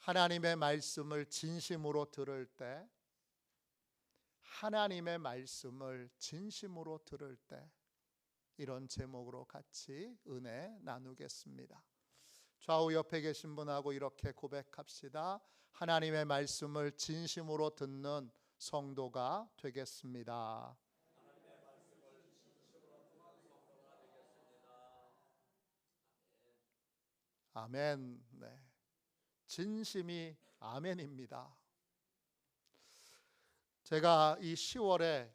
하나님의 말씀을 진심으로 들을 때, 하나님의 말씀을 진심으로 들을 때, 이런 제목으로 같이 은혜 나누겠습니다. 좌우 옆에 계신 분하고 이렇게 고백합시다. 하나님의 말씀을 진심으로 듣는 성도가 되겠습니다. 아멘. 네. 진심이 아멘입니다. 제가 이 10월에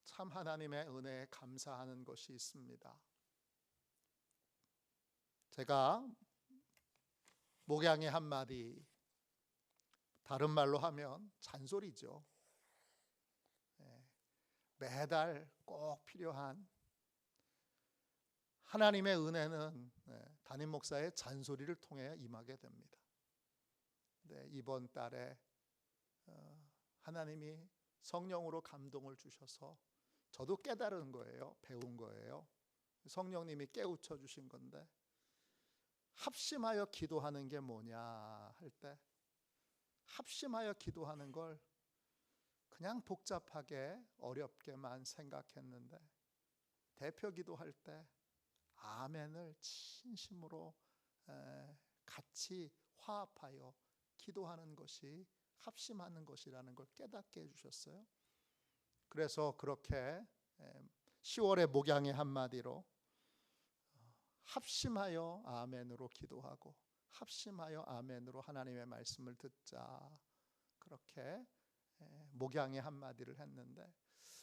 참 하나님의 은혜에 감사하는 것이 있습니다. 제가 목양의 한마디, 다른 말로 하면 잔소리죠. 매달 꼭 필요한 하나님의 은혜는 담임 목사의 잔소리를 통해 임하게 됩니다. 이번 달에 하나님이 성령으로 감동을 주셔서 저도 깨달은 거예요. 배운 거예요. 성령님이 깨우쳐 주신 건데, 합심하여 기도하는 게 뭐냐 할 때, 합심하여 기도하는 걸 그냥 복잡하게 어렵게만 생각했는데, 대표 기도할 때 아멘을 진심으로 같이 화합하여 기도하는 것이 합심하는 것이라는 걸 깨닫게 해주셨어요. 그래서 그렇게 10월의 목양의 한마디로 합심하여 아멘으로 기도하고 합심하여 아멘으로 하나님의 말씀을 듣자, 그렇게 목양의 한마디를 했는데,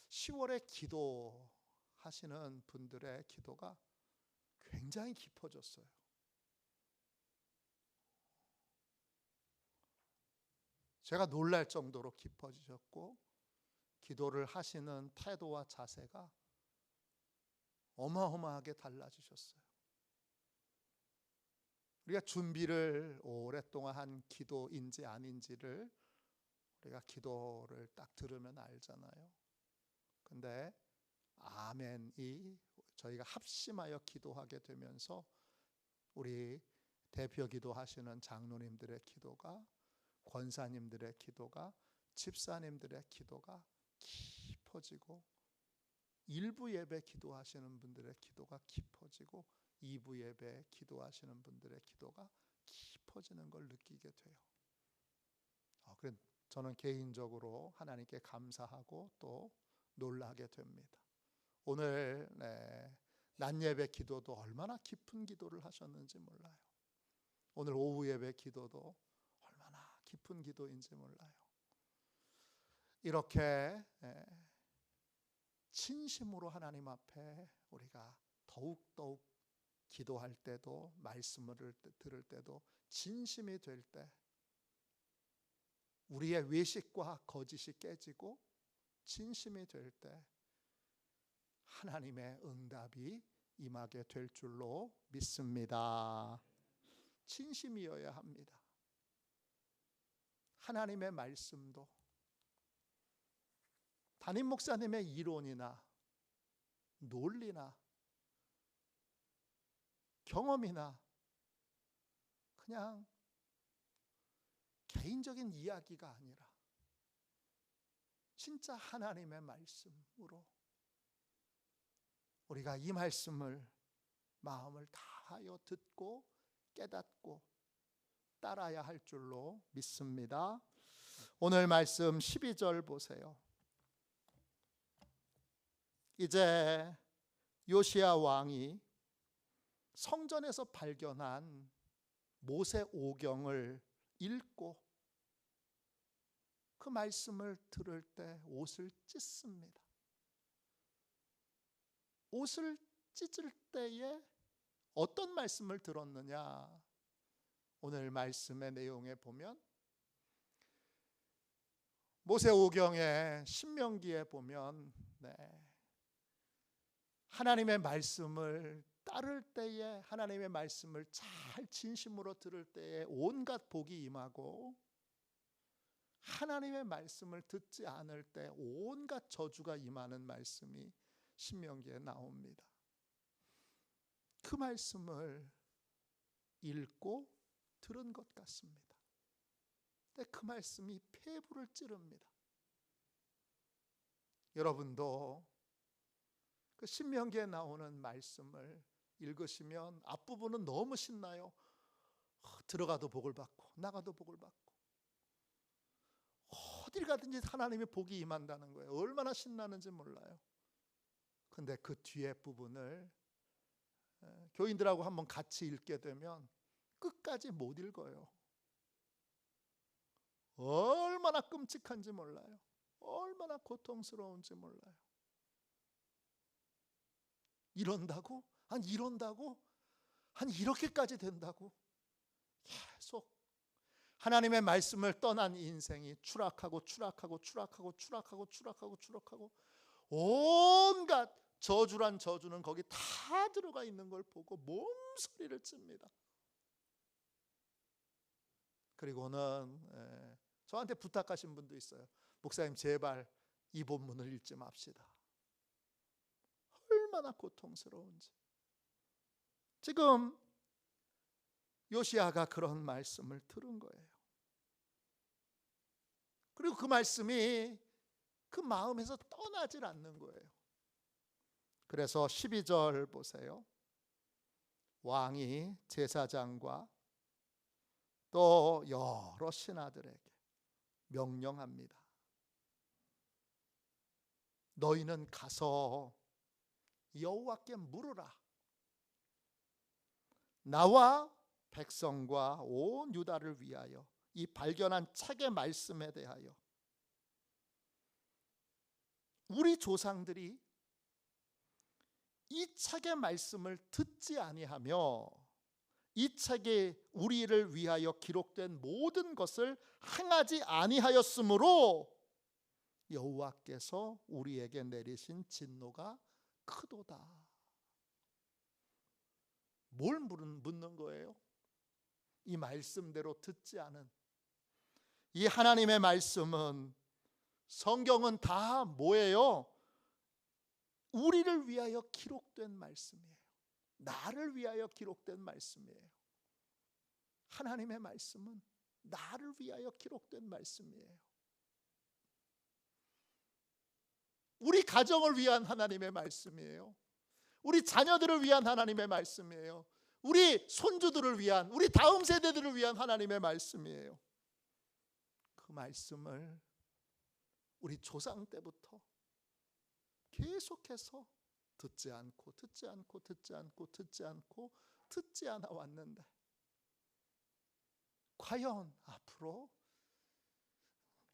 10월에 기도하시는 분들의 기도가 굉장히 깊어졌어요. 제가 놀랄 정도로 깊어지셨고, 기도를 하시는 태도와 자세가 어마어마하게 달라지셨어요. 우리가 준비를 오랫동안 한 기도인지 아닌지를 우리가 기도를 딱 들으면 알잖아요. 근데 아멘이 저희가 합심하여 기도하게 되면서 우리 대표 기도하시는 장로님들의 기도가, 권사님들의 기도가, 집사님들의 기도가 깊어지고, 일부 예배 기도하시는 분들의 기도가 깊어지고, 2부 예배 기도하시는 분들의 기도가 깊어지는 걸 느끼게 돼요. 그래서 저는 개인적으로 하나님께 감사하고 또 놀라게 됩니다. 오늘 낮 예배 기도도 얼마나 깊은 기도를 하셨는지 몰라요. 오늘 오후 예배 기도도 얼마나 깊은 기도인지 몰라요. 이렇게 진심으로 하나님 앞에 우리가 더욱더욱 기도할 때도, 말씀을 들을 때도 진심이 될 때, 우리의 외식과 거짓이 깨지고 진심이 될 때 하나님의 응답이 임하게 될 줄로 믿습니다. 진심이어야 합니다. 하나님의 말씀도 담임 목사님의 이론이나 논리나 경험이나 그냥 개인적인 이야기가 아니라 진짜 하나님의 말씀으로 우리가 이 말씀을 마음을 다하여 듣고 깨닫고 따라야 할 줄로 믿습니다. 오늘 말씀 12절 보세요. 이제 요시야 왕이 성전에서 발견한 모세 오경을 읽고 그 말씀을 들을 때 옷을 찢습니다. 옷을 찢을 때에 어떤 말씀을 들었느냐? 오늘 말씀의 내용에 보면 모세오경의 신명기에 보면 하나님의 말씀을 따를 때에, 하나님의 말씀을 잘 진심으로 들을 때에 온갖 복이 임하고, 하나님의 말씀을 듣지 않을 때 온갖 저주가 임하는 말씀이 신명기에 나옵니다. 그 말씀을 읽고 들은 것 같습니다. 근데 그 말씀이 폐부를 찌릅니다. 여러분도 그 신명기에 나오는 말씀을 읽으시면 앞부분은 너무 신나요. 들어가도 복을 받고 나가도 복을 받고 어딜 가든지 하나님의 복이 임한다는 거예요. 얼마나 신나는지 몰라요. 근데 그 뒤에 부분을 교인들하고 한번 같이 읽게 되면 끝까지 못 읽어요. 얼마나 끔찍한지 몰라요. 얼마나 고통스러운지 몰라요. 이런다고? 이런다고? 이렇게까지 된다고? 계속 하나님의 말씀을 떠난 인생이 추락하고 온갖 저주란 저주는 거기 다 들어가 있는 걸 보고 몸소리를 칩니다. 그리고는 저한테 부탁하신 분도 있어요. 목사님, 제발 이 본문을 읽지 맙시다. 얼마나 고통스러운지. 지금 요시야가 그런 말씀을 들은 거예요. 그리고 그 말씀이 그 마음에서 떠나질 않는 거예요. 그래서 12절 보세요. 왕이 제사장과 또 여러 신하들에게 명령합니다. 너희는 가서 여호와께 물으라. 나와 백성과 온 유다를 위하여 이 발견한 책의 말씀에 대하여 우리 조상들이 이 책의 말씀을 듣지 아니하며 이 책에 우리를 위하여 기록된 모든 것을 행하지 아니하였으므로 여호와께서 우리에게 내리신 진노가 크도다. 뭘 묻는 거예요? 이 말씀대로 듣지 않은 이 하나님의 말씀은, 성경은 다 뭐예요? 우리를 위하여 기록된 말씀이에요. 나를 위하여 기록된 말씀이에요. 하나님의 말씀은 나를 위하여 기록된 말씀이에요. 우리 가정을 위한 하나님의 말씀이에요. 우리 자녀들을 위한 하나님의 말씀이에요. 우리 손주들을 위한, 우리 다음 세대들을 위한 하나님의 말씀이에요. 그 말씀을 우리 조상 때부터 계속해서 듣지 않아 왔는데, 과연 앞으로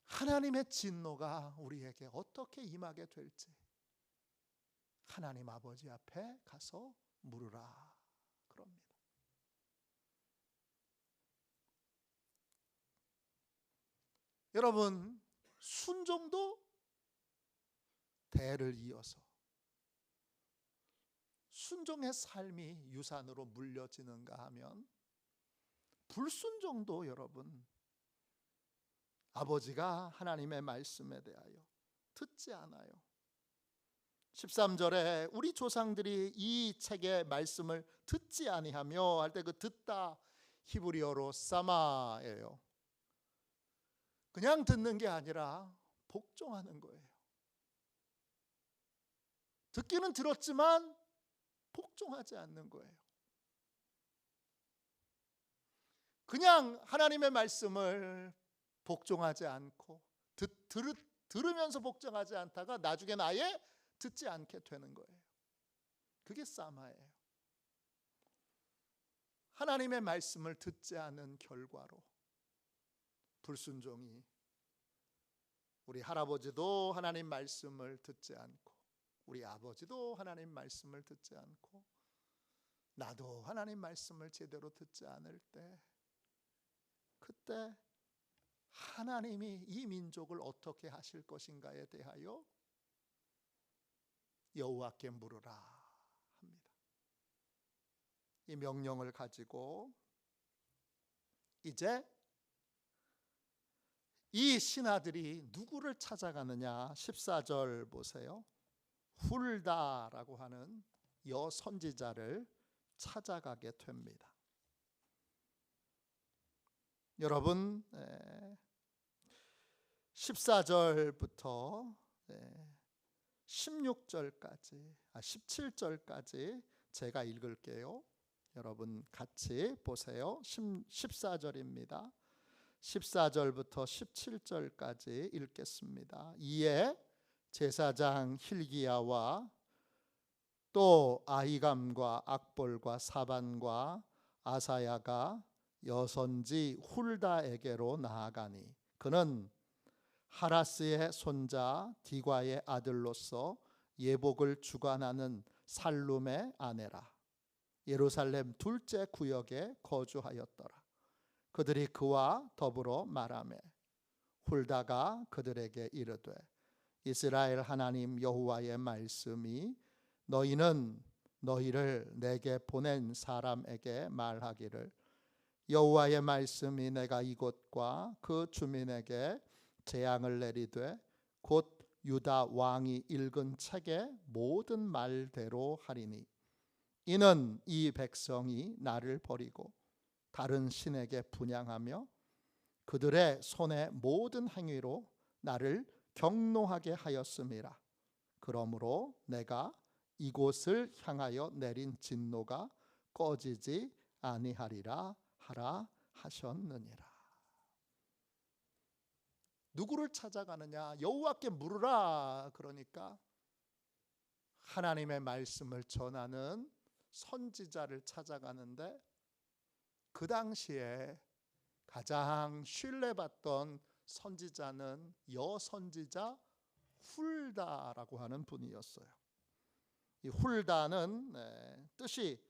하나님의 진노가 우리에게 어떻게 임하게 될지 하나님 아버지 앞에 가서 물으라 그럽니다. 여러분, 순종도 대를 이어서 순종의 삶이 유산으로 물려지는가 하면, 불순종도 여러분, 아버지가 하나님의 말씀에 대하여 듣지 않아요. 13절에 우리 조상들이 이 책의 말씀을 듣지 아니하며 할 때 그 듣다 히브리어로 사마예요. 그냥 듣는 게 아니라 복종하는 거예요. 듣기는 들었지만 복종하지 않는 거예요. 그냥 하나님의 말씀을 복종하지 않고 들으면서 복종하지 않다가 나중엔 아예 듣지 않게 되는 거예요. 그게 사마예요. 하나님의 말씀을 듣지 않은 결과로 불순종이, 우리 할아버지도 하나님 말씀을 듣지 않고, 우리 아버지도 하나님 말씀을 듣지 않고, 나도 하나님 말씀을 제대로 듣지 않을 때, 그때 하나님이 이 민족을 어떻게 하실 것인가에 대하여 여호와께 물으라 합니다. 이 명령을 가지고 이제 이 신하들이 누구를 찾아가느냐, 14절 보세요. 훌다라고 하는 여선지자를 찾아가게 됩니다. 여러분, 14절부터 16절까지 17절까지 제가 읽을게요. 여러분 같이 보세요. 14절입니다. 14절부터 17절까지 읽겠습니다. 이에 제사장 hil기야와 또 아히감과 악볼과 사반과 아사야가 여선지 훌다에게로 나아가니 그는 하라스의 손자 디과의 아들로서 예복을 주관하는 살룸의 아내라. 예루살렘 둘째 구역에 거주하였더라. 그들이 그와 더불어 말하매 훌다가 그들에게 이르되 이스라엘 하나님 여호와의 말씀이 너희는 너희를 내게 보낸 사람에게 말하기를 여호와의 말씀이 내가 이곳과 그 주민에게 재앙을 내리되 곧 유다 왕이 읽은 책의 모든 말대로 하리니 이는 이 백성이 나를 버리고 다른 신에게 분향하며 그들의 손의 모든 행위로 나를 경노하게 하였음이라. 그러므로 내가 이곳을 향하여 내린 진노가 꺼지지 아니하리라 하라 하셨느니라. 누구를 찾아가느냐? 여호와께 물으라. 그러니까 하나님의 말씀을 전하는 선지자를 찾아가는데 그 당시에 가장 신뢰받던 선지자는 여선지자 훌다라고 하는 분이었어요. 이 훌다는 뜻이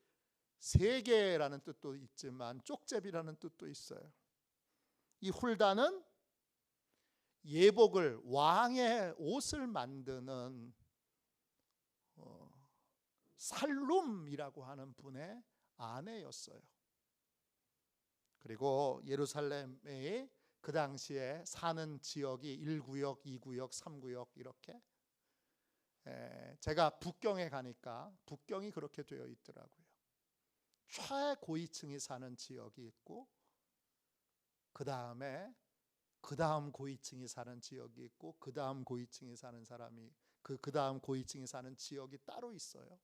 세계라는 뜻도 있지만 쪽제비라는 뜻도 있어요. 이 훌다는 예복을 왕의 옷을 만드는 살룸이라고 하는 분의 아내였어요. 그리고 예루살렘의 그 당시에 사는 지역이 1구역, 2구역, 3구역 이렇게 제가 북경에 가니까 북경이 그렇게 되어 있더라고요. 최고위층이 사는 지역이 있고 그 다음 고위층이 사는 지역이 있고 그 다음 고위층이 사는 사람이 그 다음 고위층이 사는 지역이 따로 있어요.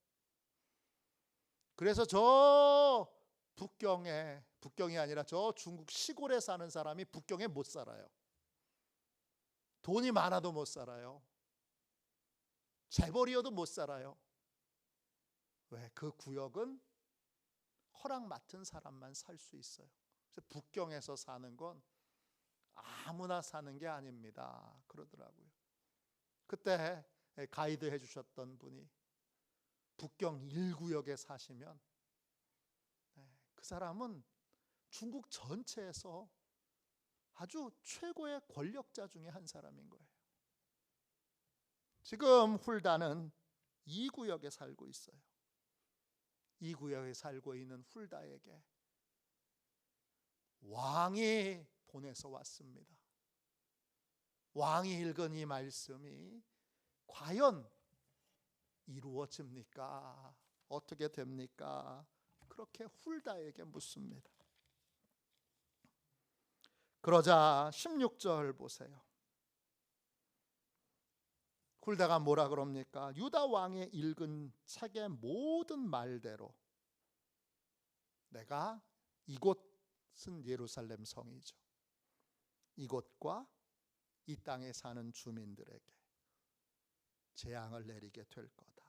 그래서 저 북경이 아니라 저 중국 시골에 사는 사람이 북경에 못 살아요. 돈이 많아도 못 살아요. 재벌이어도 못 살아요. 왜? 그 구역은 허락 맡은 사람만 살 수 있어요. 그래서 북경에서 사는 건 아무나 사는 게 아닙니다. 그러더라고요. 그때 가이드 해주셨던 분이 북경 1구역에 사시면 그 사람은 중국 전체에서 아주 최고의 권력자 중에 한 사람인 거예요. 지금 훌다는 2구역에 살고 있어요. 2구역에 살고 있는 훌다에게 왕이 보내서 왔습니다. 왕이 읽은 이 말씀이 과연 이루어집니까? 어떻게 됩니까? 그렇게 훌다에게 묻습니다. 그러자 16절 보세요. 훌다가 뭐라 그럽니까? 유다 왕의 읽은 책의 모든 말대로 내가 이곳은 예루살렘 성이죠. 이곳과 이 땅에 사는 주민들에게 재앙을 내리게 될 거다.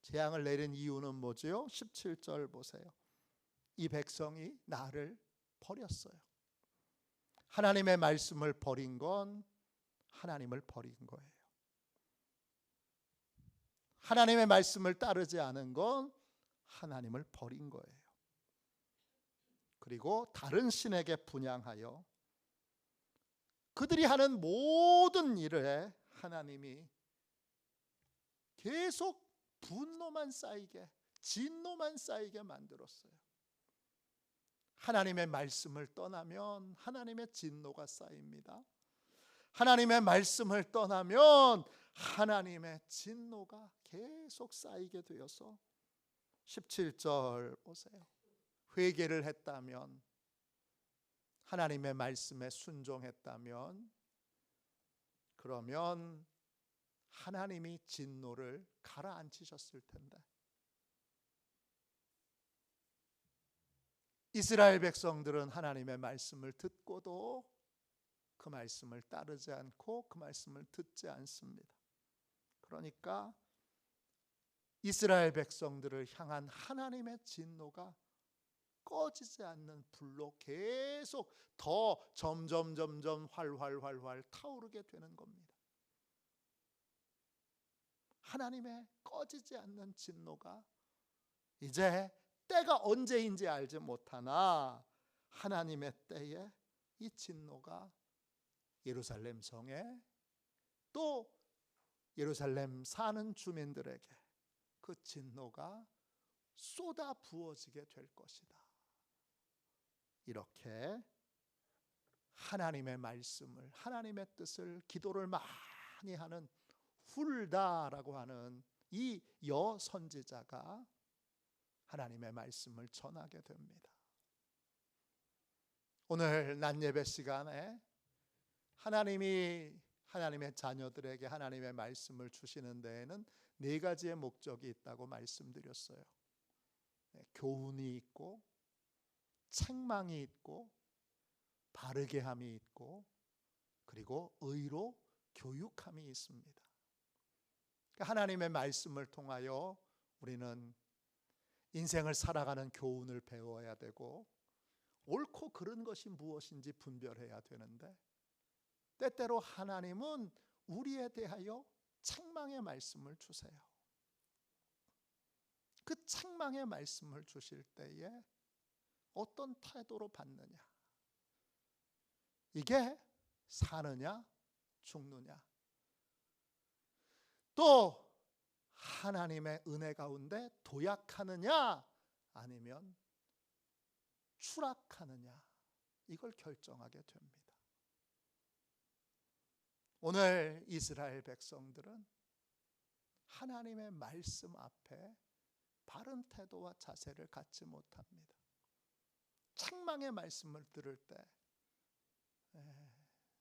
재앙을 내린 이유는 뭐지요? 17절 보세요. 이 백성이 나를 버렸어요. 하나님의 말씀을 버린 건 하나님을 버린 거예요. 하나님의 말씀을 따르지 않은 건 하나님을 버린 거예요. 그리고 다른 신에게 분향하여 그들이 하는 모든 일에 하나님이 계속 분노만 쌓이게, 진노만 쌓이게 만들었어요. 하나님의 말씀을 떠나면 하나님의 진노가 쌓입니다. 하나님의 말씀을 떠나면 하나님의 진노가 계속 쌓이게 되어서 17절 보세요. 회개를 했다면, 하나님의 말씀에 순종했다면 그러면 하나님이 진노를 가라앉히셨을 텐데, 이스라엘 백성들은 하나님의 말씀을 듣고도 그 말씀을 따르지 않고 그 말씀을 듣지 않습니다. 그러니까 이스라엘 백성들을 향한 하나님의 진노가 꺼지지 않는 불로 계속 더 점점 활활 타오르게 되는 겁니다. 하나님의 꺼지지 않는 진노가 이제 때가 언제인지 알지 못하나 하나님의 때에 이 진노가 예루살렘 성에, 또 예루살렘 사는 주민들에게 그 진노가 쏟아 부어지게 될 것이다. 이렇게 하나님의 말씀을, 하나님의 뜻을, 기도를 많이 하는 훌다라고 하는 이 여선지자가 하나님의 말씀을 전하게 됩니다. 오늘 낮 예배 시간에 하나님이 하나님의 자녀들에게 하나님의 말씀을 주시는 데에는 네 가지의 목적이 있다고 말씀드렸어요. 교훈이 있고, 책망이 있고, 바르게 함이 있고, 그리고 의로 교육함이 있습니다. 하나님의 말씀을 통하여 우리는 인생을 살아가는 교훈을 배워야 되고, 옳고 그른 것이 무엇인지 분별해야 되는데, 때때로 하나님은 우리에 대하여 책망의 말씀을 주세요. 그 책망의 말씀을 주실 때에 어떤 태도로 받느냐, 이게 사느냐 죽느냐, 또 하나님의 은혜 가운데 도약하느냐 아니면 추락하느냐, 이걸 결정하게 됩니다. 오늘 이스라엘 백성들은 하나님의 말씀 앞에 바른 태도와 자세를 갖지 못합니다. 책망의 말씀을 들을 때,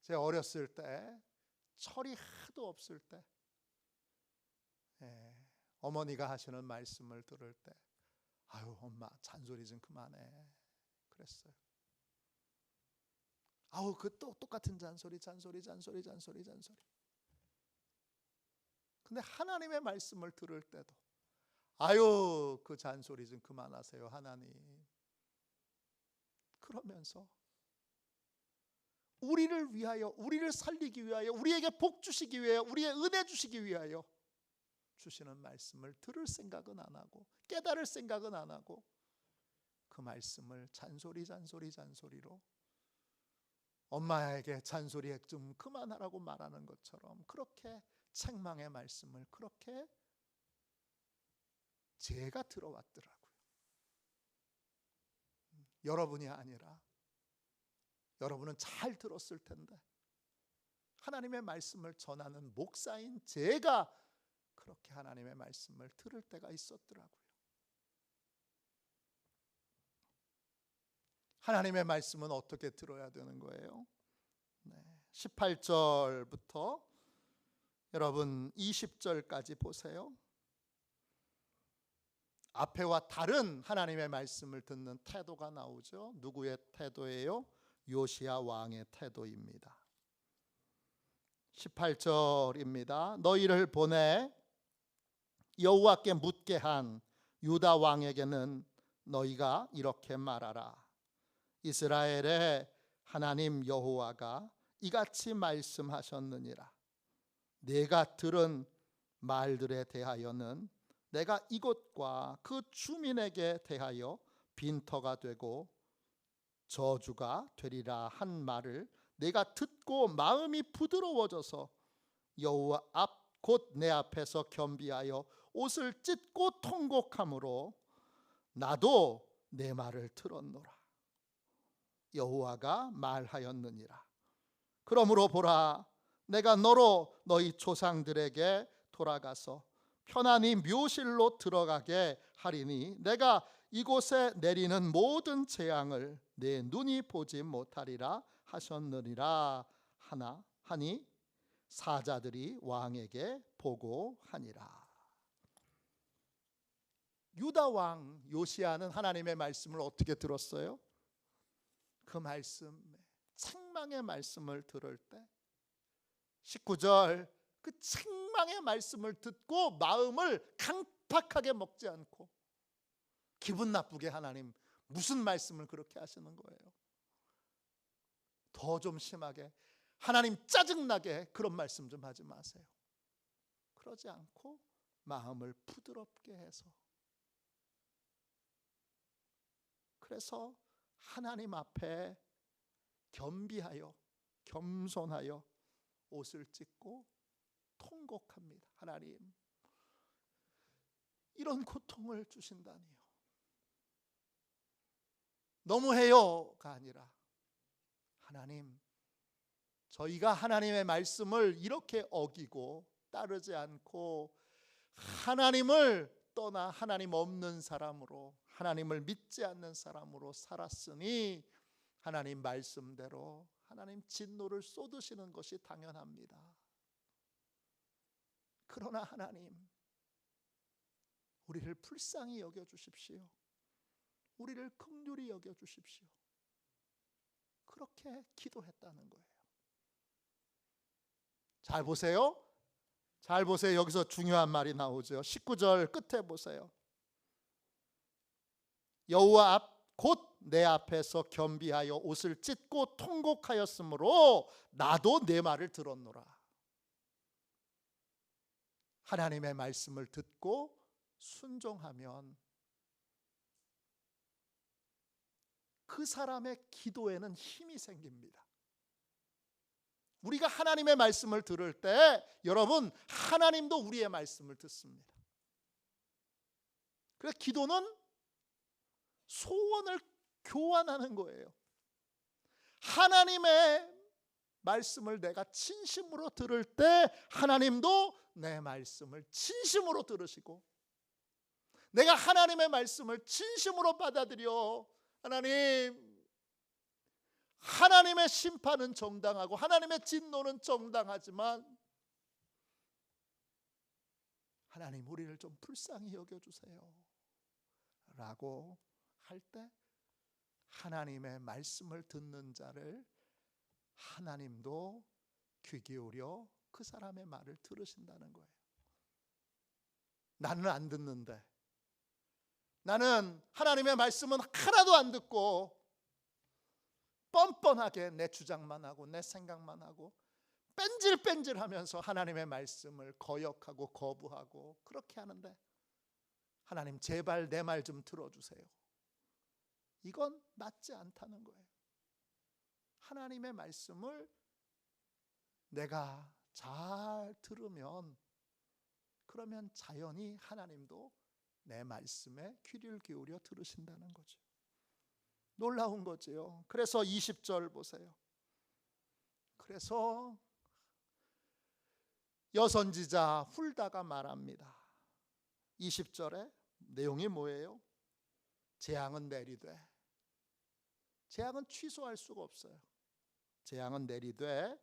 제가 어렸을 때 철이 하도 없을 때 어머니가 하시는 말씀을 들을 때, 아유 엄마 잔소리 좀 그만해 그랬어요. 아우 그 똑같은 잔소리. 근데 하나님의 말씀을 들을 때도 아유 그 잔소리 좀 그만하세요 하나님, 그러면서 우리를 위하여, 우리를 살리기 위하여, 우리에게 복 주시기 위하여, 우리의 은혜 주시기 위하여 주시는 말씀을 들을 생각은 안 하고, 깨달을 생각은 안 하고, 그 말씀을 잔소리로 엄마에게 잔소리 좀 그만하라고 말하는 것처럼 그렇게 책망의 말씀을 그렇게 제가 들어왔더라고요. 여러분이 아니라 여러분은 잘 들었을 텐데, 하나님의 말씀을 전하는 목사인 제가 그렇게 하나님의 말씀을 들을 때가 있었더라고요. 하나님의 말씀은 어떻게 들어야 되는 거예요? 18절부터 여러분 20절까지 보세요. 앞에와 다른 하나님의 말씀을 듣는 태도가 나오죠. 누구의 태도예요? 요시야 왕의 태도입니다. 18절입니다. 너희를 보내 여호와께 묻게 한 유다 왕에게는 너희가 이렇게 말하라. 이스라엘의 하나님 여호와가 이같이 말씀하셨느니라. 내가 들은 말들에 대하여는 내가 이곳과 그 주민에게 대하여 빈터가 되고 저주가 되리라 한 말을 내가 듣고 마음이 부드러워져서 여호와 앞 곧 내 앞에서 겸비하여 옷을 찢고 통곡함으로 나도 내 말을 들었노라. 여호와가 말하였느니라. 그러므로 보라, 내가 너로 너희 조상들에게 돌아가서 편안히 묘실로 들어가게 하리니 내가 이곳에 내리는 모든 재앙을 내 눈이 보지 못하리라 하셨느니라 하니 사자들이 왕에게 보고하니라. 유다 왕 요시야는 하나님의 말씀을 어떻게 들었어요? 그 말씀, 책망의 말씀을 들을 때 19절, 그 책망의 말씀을 듣고 마음을 강팍하게 먹지 않고 기분 나쁘게 하나님 무슨 말씀을 그렇게 하시는 거예요? 더 좀 심하게 하나님 짜증나게 그런 말씀 좀 하지 마세요. 그러지 않고 마음을 부드럽게 해서, 그래서 하나님 앞에 겸비하여 겸손하여 옷을 찢고 통곡합니다. 하나님, 이런 고통을 주신다니요. 너무해요가 아니라 하나님, 저희가 하나님의 말씀을 이렇게 어기고 따르지 않고 하나님을 떠나 하나님 없는 사람으로, 하나님을 믿지 않는 사람으로 살았으니 하나님 말씀대로 하나님 진노를 쏟으시는 것이 당연합니다. 그러나 하나님, 우리를 불쌍히 여겨주십시오. 우리를 긍휼히 여겨주십시오. 그렇게 기도했다는 거예요. 잘 보세요. 잘 보세요. 여기서 중요한 말이 나오죠. 19절 끝에 보세요. 여호와 앞 곧 내 앞에서 겸비하여 옷을 찢고 통곡하였으므로 나도 내 말을 들었노라. 하나님의 말씀을 듣고 순종하면 그 사람의 기도에는 힘이 생깁니다. 우리가 하나님의 말씀을 들을 때 여러분, 하나님도 우리의 말씀을 듣습니다. 그래서 기도는 소원을 교환하는 거예요. 하나님의 말씀을 내가 진심으로 들을 때 하나님도 내 말씀을 진심으로 들으시고, 내가 하나님의 말씀을 진심으로 받아들여 하나님의 심판은 정당하고 하나님의 진노는 정당하지만 하나님, 우리를 좀 불쌍히 여겨주세요 라고 할 때 하나님의 말씀을 듣는 자를 하나님도 귀 기울여 그 사람의 말을 들으신다는 거예요. 나는 안 듣는데, 나는 하나님의 말씀은 하나도 안 듣고 뻔뻔하게 내 주장만 하고 내 생각만 하고 뺀질뺀질하면서 하나님의 말씀을 거역하고 거부하고 그렇게 하는데, 하나님 제발 내 말 좀 들어주세요. 이건 맞지 않다는 거예요. 하나님의 말씀을 내가 잘 들으면, 그러면 자연히 하나님도 내 말씀에 귀를 기울여 들으신다는 거죠. 놀라운 거죠. 그래서 20절 보세요. 그래서 여선지자 훌다가 말합니다. 20절에 내용이 뭐예요? 재앙은 내리되, 재앙은 취소할 수가 없어요. 재앙은 내리되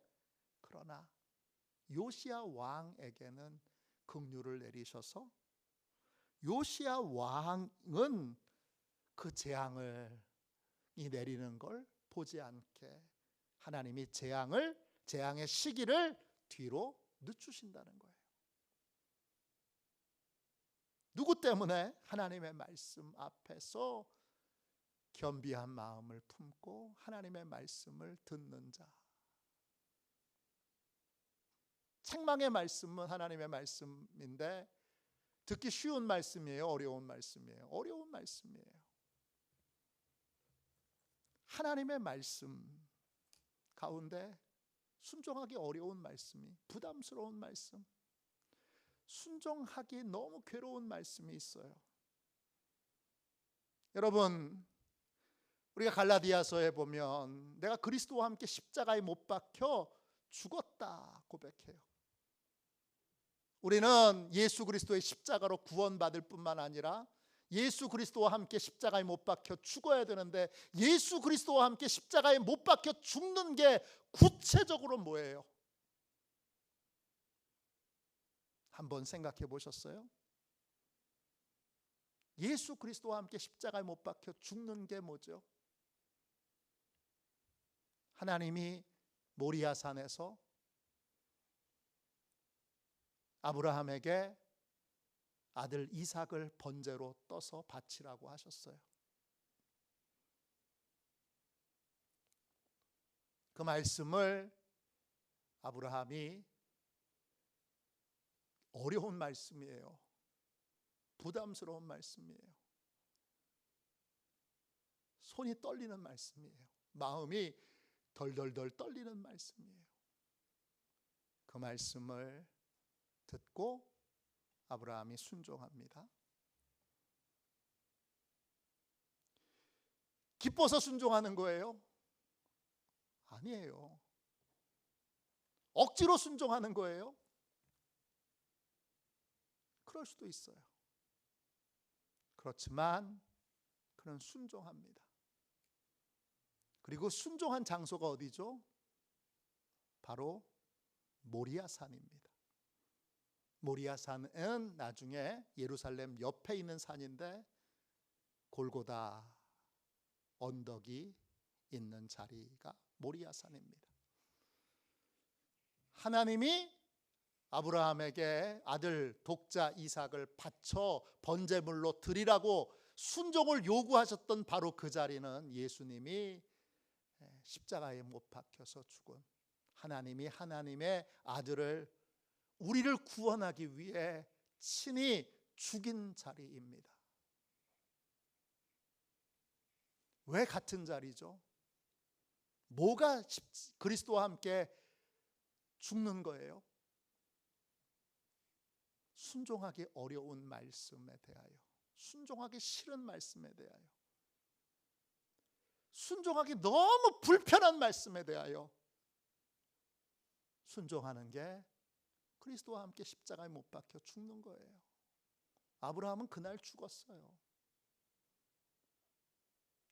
그러나 요시야 왕에게는 긍휼을 내리셔서 요시야 왕은 그 재앙을 내리는 걸 보지 않게 하나님이 재앙의 시기를 뒤로 늦추신다는 거예요. 누구 때문에? 하나님의 말씀 앞에서 겸비한 마음을 품고 하나님의 말씀을 듣는 자. 책망의 말씀은 하나님의 말씀인데 듣기 쉬운 말씀이에요? 어려운 말씀이에요? 어려운 말씀이에요. 하나님의 말씀 가운데 순종하기 어려운 말씀이, 부담스러운 말씀, 순종하기 너무 괴로운 말씀이 있어요. 여러분, 우리가 갈라디아서에 보면 내가 그리스도와 함께 십자가에 못 박혀 죽었다 고백해요. 우리는 예수 그리스도의 십자가로 구원받을 뿐만 아니라 예수 그리스도와 함께 십자가에 못 박혀 죽어야 되는데, 예수 그리스도와 함께 십자가에 못 박혀 죽는 게 구체적으로 뭐예요? 한번 생각해 보셨어요? 예수 그리스도와 함께 십자가에 못 박혀 죽는 게 뭐죠? 하나님이 모리아산에서 아브라함에게 아들 이삭을 번제로 떠서 바치라고 하셨어요. 그 말씀을 아브라함이 어려운 말씀이에요. 부담스러운 말씀이에요. 손이 떨리는 말씀이에요. 마음이 덜덜덜 떨리는 말씀이에요. 그 말씀을 듣고 아브라함이 순종합니다. 기뻐서 순종하는 거예요? 아니에요. 억지로 순종하는 거예요? 그럴 수도 있어요. 그렇지만 그는 순종합니다. 그리고 순종한 장소가 어디죠? 바로 모리아산입니다. 모리아산은 나중에 예루살렘 옆에 있는 산인데 골고다 언덕이 있는 자리가 모리아산입니다. 하나님이 아브라함에게 아들 독자 이삭을 바쳐 번제물로 드리라고 순종을 요구하셨던 바로 그 자리는 예수님이 십자가에 못 박혀서 죽은, 하나님이 하나님의 아들을 우리를 구원하기 위해 친히 죽인 자리입니다. 왜 같은 자리죠? 뭐가 그리스도와 함께 죽는 거예요? 순종하기 어려운 말씀에 대하여, 순종하기 싫은 말씀에 대하여, 순종하기 너무 불편한 말씀에 대하여 순종하는 게 그리스도와 함께 십자가에 못 박혀 죽는 거예요. 아브라함은 그날 죽었어요.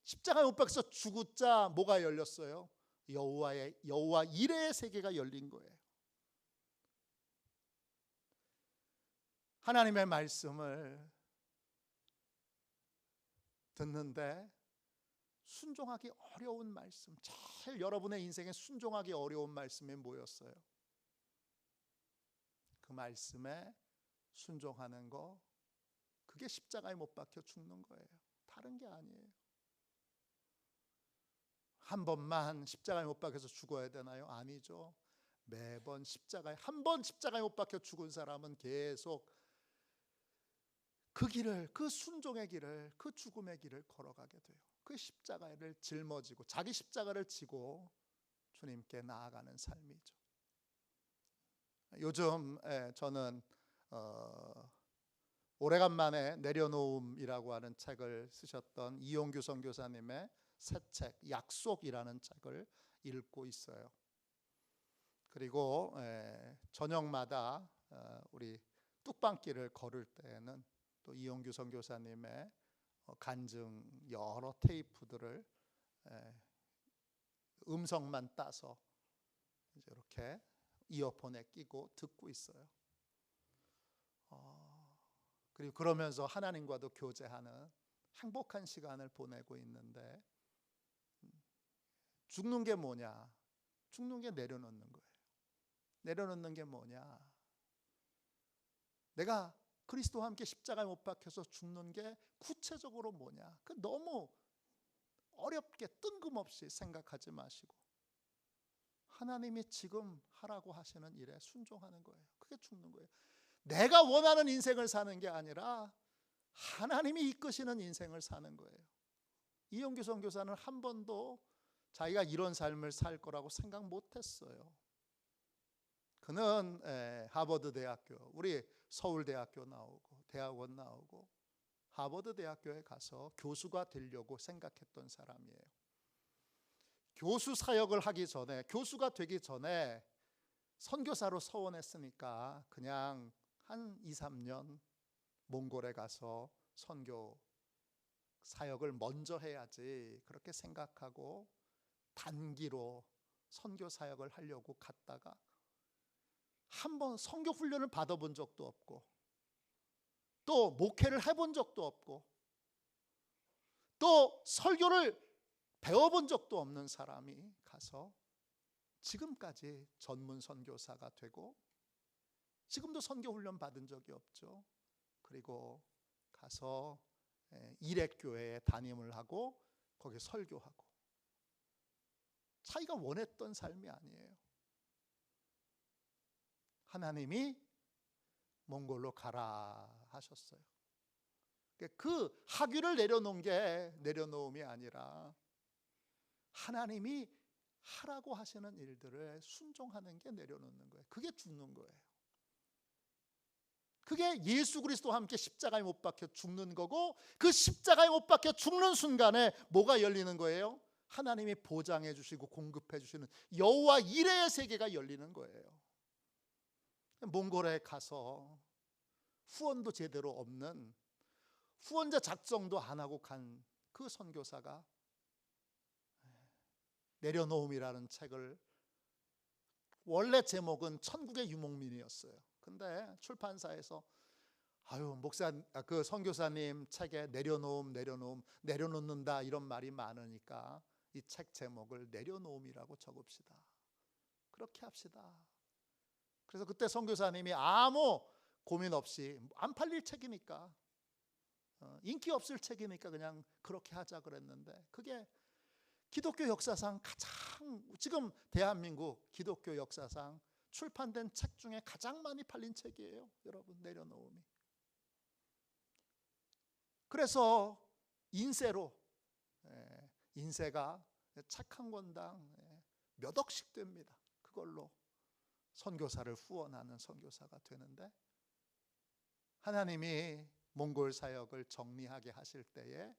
십자가에 못 박혀서 죽었자 뭐가 열렸어요? 여호와 이레의 세계가 열린 거예요. 하나님의 말씀을 듣는데 순종하기 어려운 말씀, 제일 여러분의 인생에 순종하기 어려운 말씀이 뭐였어요? 그 말씀에 순종하는 거, 그게 십자가에 못 박혀 죽는 거예요. 다른 게 아니에요. 한 번만 십자가에 못 박혀서 죽어야 되나요? 아니죠. 매번 십자가에, 한 번 십자가에 못 박혀 죽은 사람은 계속 그 길을, 그 순종의 길을, 그 죽음의 길을 걸어가게 돼요. 그 십자가를 짊어지고 자기 십자가를 지고 주님께 나아가는 삶이죠. 요즘 저는 오래간만에 내려놓음이라고 하는 책을 쓰셨던 이용규 선교사님의 새 책 약속이라는 책을 읽고 있어요. 그리고 저녁마다 우리 뚝방길을 걸을 때에는 또 이용규 선교사님의 간증 여러 테이프들을 음성만 따서 이제 이렇게 이어폰에 끼고 듣고 있어요. 그리고 그러면서 하나님과도 교제하는 행복한 시간을 보내고 있는데, 죽는 게 뭐냐? 죽는 게 내려놓는 거예요. 내려놓는 게 뭐냐? 내가 그리스도와 함께 십자가에 못 박혀서 죽는 게 구체적으로 뭐냐? 그 너무 어렵게 뜬금없이 생각하지 마시고 하나님이 지금 하라고 하시는 일에 순종하는 거예요. 그게 죽는 거예요. 내가 원하는 인생을 사는 게 아니라 하나님이 이끄시는 인생을 사는 거예요. 이용규 선교사는 한 번도 자기가 이런 삶을 살 거라고 생각 못했어요. 그는 하버드 대학교, 우리 서울대학교 나오고 대학원 나오고 하버드 대학교에 가서 교수가 되려고 생각했던 사람이에요. 교수 사역을 하기 전에, 교수가 되기 전에 선교사로 서원했으니까 그냥 한 2, 3년 몽골에 가서 선교 사역을 먼저 해야지 그렇게 생각하고 단기로 선교 사역을 하려고 갔다가 한번 선교 훈련을 받아본 적도 없고 또 목회를 해본 적도 없고 또 설교를 배워본 적도 없는 사람이 가서 지금까지 전문 선교사가 되고 지금도 선교 훈련 받은 적이 없죠. 그리고 가서 일액교회에 담임을 하고 거기 설교하고 자기가 원했던 삶이 아니에요. 하나님이 몽골로 가라 하셨어요. 그 학위를 내려놓은 게 내려놓음이 아니라 하나님이 하라고 하시는 일들을 순종하는 게 내려놓는 거예요. 그게 죽는 거예요. 그게 예수 그리스도와 함께 십자가에 못 박혀 죽는 거고, 그 십자가에 못 박혀 죽는 순간에 뭐가 열리는 거예요? 하나님이 보장해 주시고 공급해 주시는 여호와 이레의 세계가 열리는 거예요. 몽골에 가서 후원도 제대로 없는, 후원자 작성도 안 하고 간 그 선교사가 내려놓음이라는 책을, 원래 제목은 천국의 유목민이었어요. 근데 출판사에서 그 선교사님 책에 내려놓는다 이런 말이 많으니까 이 책 제목을 내려놓음이라고 적읍시다. 그렇게 합시다. 그래서 그때 선교사님이 아무 고민 없이, 안 팔릴 책이니까, 인기 없을 책이니까 그냥 그렇게 하자 그랬는데, 그게 기독교 역사상 지금 대한민국 기독교 역사상 출판된 책 중에 가장 많이 팔린 책이에요. 여러분, 내려놓음이. 그래서 인쇄가 책 한 권당 몇 억씩 됩니다. 그걸로 선교사를 후원하는 선교사가 되는데, 하나님이 몽골 사역을 정리하게 하실 때에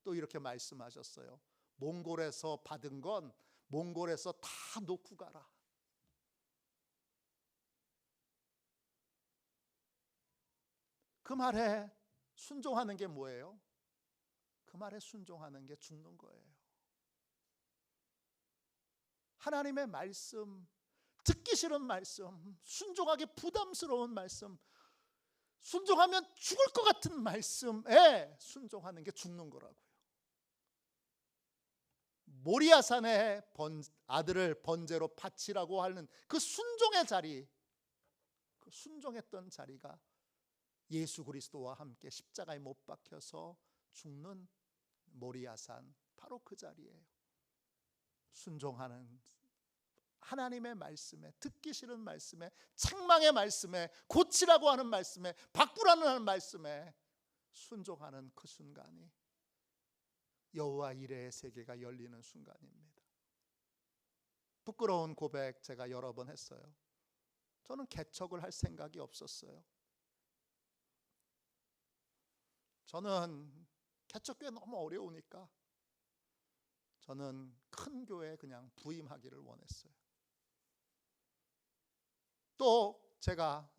또 이렇게 말씀하셨어요. 몽골에서 받은 건 몽골에서 다 놓고 가라. 그 말에 순종하는 게 뭐예요? 그 말에 순종하는 게 죽는 거예요. 하나님의 말씀, 듣기 싫은 말씀, 순종하기 부담스러운 말씀, 순종하면 죽을 것 같은 말씀에 순종하는 게 죽는 거라고요. 모리아산에 아들을 번제로 바치라고 하는 그 순종의 자리, 그 순종했던 자리가 예수 그리스도와 함께 십자가에 못 박혀서 죽는 모리아산, 바로 그 자리예요. 순종하는 하나님의 말씀에, 듣기 싫은 말씀에, 책망의 말씀에, 고치라고 하는 말씀에, 바꾸라는 하는 말씀에 순종하는 그 순간이 여호와 이레의 세계가 열리는 순간입니다. 부끄러운 고백 제가 여러 번 했어요. 저는 개척을 할 생각이 없었어요. 저는 개척교회 너무 어려우니까 저는 큰 교회에 그냥 부임하기를 원했어요. 또 제가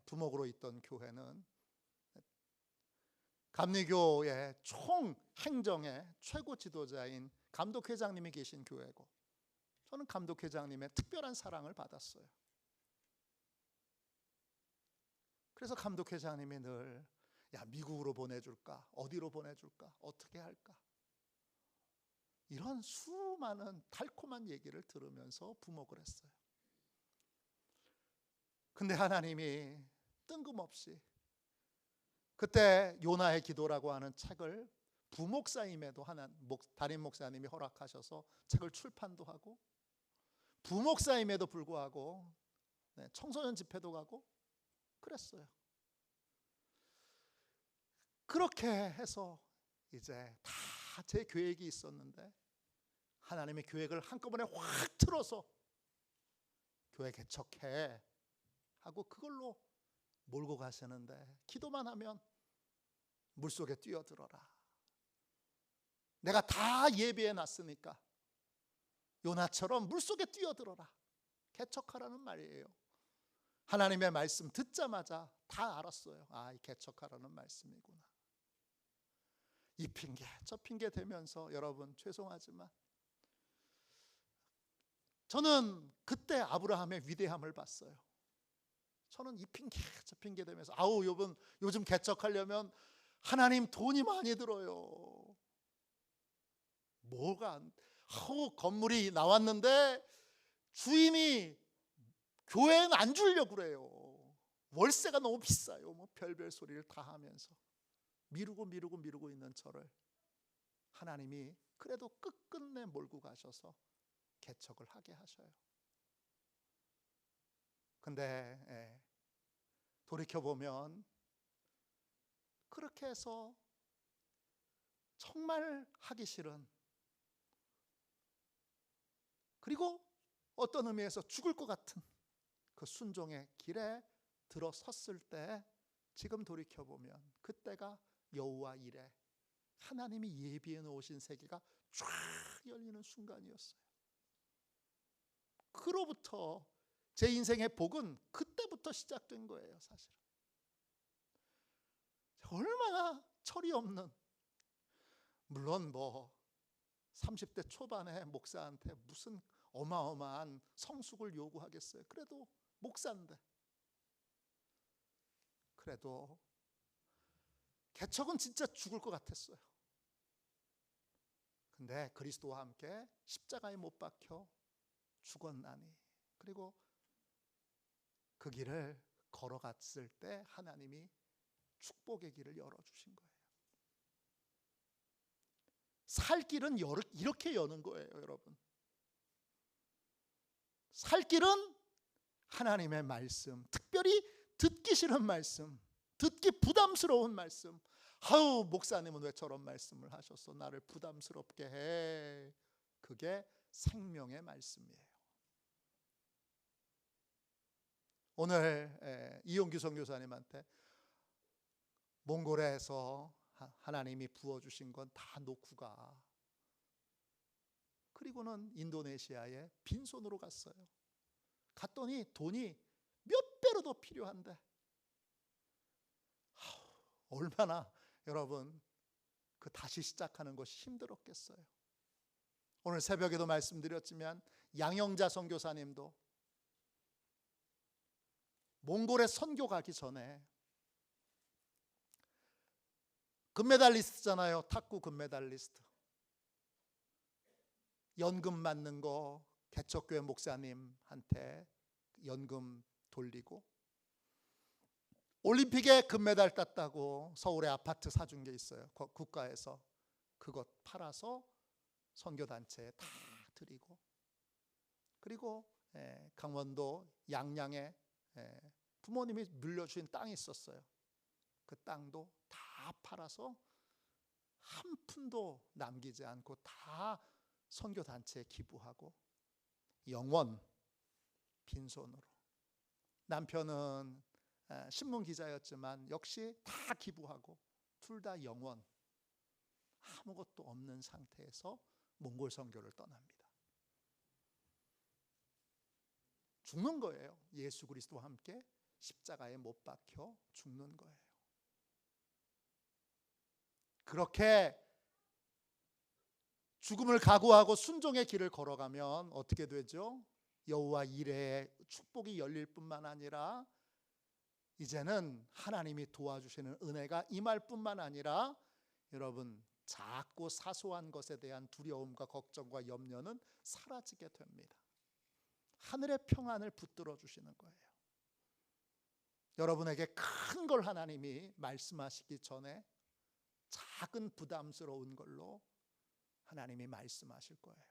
부목으로 있던 교회는 감리교의 총 행정의 최고 지도자인 감독회장님이 계신 교회고, 저는 감독회장님의 특별한 사랑을 받았어요. 그래서 감독회장님이 늘 미국으로 보내줄까? 어디로 보내줄까? 어떻게 할까? 이런 수많은 달콤한 얘기를 들으면서 부목을 했어요. 근데 하나님이 뜬금없이 그때 요나의 기도라고 하는 책을 부목사임에도 담임 목사님이 허락하셔서 책을 출판도 하고, 부목사임에도 불구하고 청소년 집회도 가고 그랬어요. 그렇게 해서 이제 다 제 계획이 있었는데 하나님의 계획을 한꺼번에 확 틀어서 교회 개척해 하고 그걸로 몰고 가시는데, 기도만 하면 물속에 뛰어들어라. 내가 다 예비해 놨으니까 요나처럼 물속에 뛰어들어라. 개척하라는 말이에요. 하나님의 말씀 듣자마자 다 알았어요. 이 개척하라는 말씀이구나. 이 핑계 저 핑계 대면서, 여러분 죄송하지만 저는 그때 아브라함의 위대함을 봤어요. 저는 이 핑계 저 핑계 대면서 아우 요즘 개척하려면 하나님 돈이 많이 들어요. 아우 건물이 나왔는데 주인이 교회는 안 주려고 그래요. 월세가 너무 비싸요. 뭐 별별 소리를 다 하면서 미루고 있는 저를 하나님이 그래도 끝끝내 몰고 가셔서 개척을 하게 하셔요. 근데 돌이켜보면 그렇게 해서 정말 하기 싫은, 그리고 어떤 의미에서 죽을 것 같은 그 순종의 길에 들어섰을 때, 지금 돌이켜보면 그때가 여호와 이레, 하나님이 예비해 놓으신 세계가 쫙 열리는 순간이었어요. 그로부터 제 인생의 복은 그때부터 시작된 거예요. 사실은 얼마나 철이 없는, 물론 30대 초반에 목사한테 무슨 어마어마한 성숙을 요구하겠어요. 그래도 목사인데, 그래도 개척은 진짜 죽을 것 같았어요. 근데 그리스도와 함께 십자가에 못 박혀 죽었나니, 그리고 그 길을 걸어갔을 때 하나님이 축복의 길을 열어주신 거예요. 살 길은 이렇게 여는 거예요, 여러분. 살 길은 하나님의 말씀, 특별히 듣기 싫은 말씀, 듣기 부담스러운 말씀. 아우 목사님은 왜 저런 말씀을 하셨어, 나를 부담스럽게 해. 그게 생명의 말씀이에요. 오늘 이용규 선교사님한테 몽골에서 하나님이 부어주신 건 다 놓고 가. 그리고는 인도네시아에 빈손으로 갔어요. 갔더니 돈이 몇 배로 더 필요한데, 얼마나 여러분 그 다시 시작하는 것이 힘들었겠어요. 오늘 새벽에도 말씀드렸지만 양영자 선교사님도 몽골에 선교 가기 전에, 금메달리스트잖아요. 탁구 금메달리스트. 연금 맞는 거 개척교회 목사님한테 연금 돌리고, 올림픽에 금메달 땄다고 서울에 아파트 사준 게 있어요. 국가에서 그것 팔아서 선교단체에 다 드리고, 그리고 강원도 양양에 부모님이 물려주신 땅이 있었어요. 그 땅도 다 팔아서 한 푼도 남기지 않고 다 선교단체에 기부하고, 영원 빈손으로. 남편은 신문기자였지만 역시 다 기부하고, 둘 다 영원 아무것도 없는 상태에서 몽골 선교를 떠납니다. 죽는 거예요. 예수 그리스도와 함께 십자가에 못 박혀 죽는 거예요. 그렇게 죽음을 각오하고 순종의 길을 걸어가면 어떻게 되죠? 여호와 이레의 축복이 열릴 뿐만 아니라 이제는 하나님이 도와주시는 은혜가 임할 뿐만 아니라, 여러분 작고 사소한 것에 대한 두려움과 걱정과 염려는 사라지게 됩니다. 하늘의 평안을 붙들어 주시는 거예요. 여러분에게 큰 걸 하나님이 말씀하시기 전에 작은 부담스러운 걸로 하나님이 말씀하실 거예요.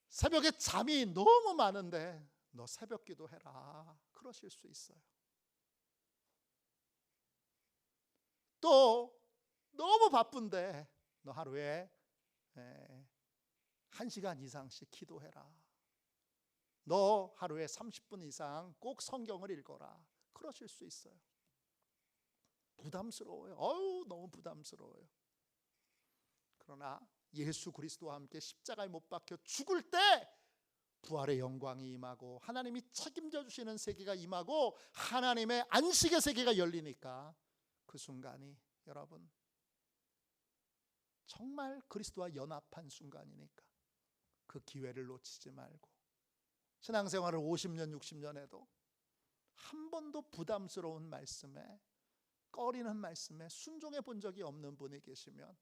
새벽에 잠이 너무 많은데 너 새벽 기도해라, 그러실 수 있어요. 또 너무 바쁜데 너 하루에 1시간 이상씩 기도해라. 너 하루에 30분 이상 꼭 성경을 읽어라, 그러실 수 있어요. 부담스러워요. 너무 부담스러워요. 그러나 예수 그리스도와 함께 십자가에 못 박혀 죽을 때 부활의 영광이 임하고 하나님이 책임져 주시는 세계가 임하고 하나님의 안식의 세계가 열리니까, 그 순간이 여러분 정말 그리스도와 연합한 순간이니까 그 기회를 놓치지 말고 신앙생활을 50년, 60년 해도 한 번도 부담스러운 말씀에, 꺼리는 말씀에 순종해 본 적이 없는 분이 계시면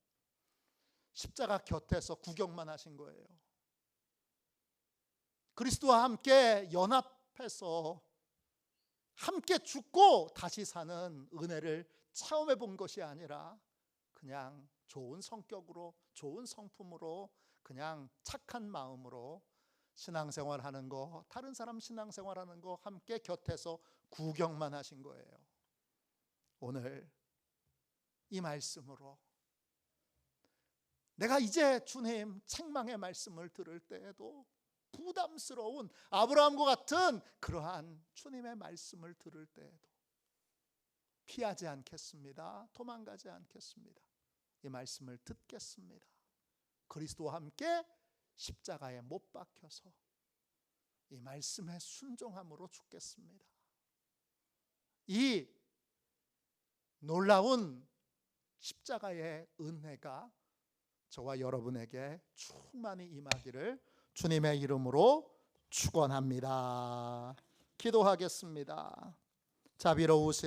십자가 곁에서 구경만 하신 거예요. 그리스도와 함께 연합해서 함께 죽고 다시 사는 은혜를 체험해 본 것이 아니라 그냥 좋은 성격으로, 좋은 성품으로, 그냥 착한 마음으로 신앙생활 하는 거, 다른 사람 신앙생활 하는 거 함께 곁에서 구경만 하신 거예요. 오늘 이 말씀으로 내가 이제 주님 책망의 말씀을 들을 때에도 부담스러운 아브라함과 같은 그러한 주님의 말씀을 들을 때에도 피하지 않겠습니다. 도망가지 않겠습니다. 이 말씀을 듣겠습니다. 그리스도와 함께 십자가에 못 박혀서 이 말씀에 순종함으로 죽겠습니다. 이 놀라운 십자가의 은혜가 저와 여러분에게 충만히 임하기를 주님의 이름으로 축원합니다. 기도하겠습니다. 자비로우신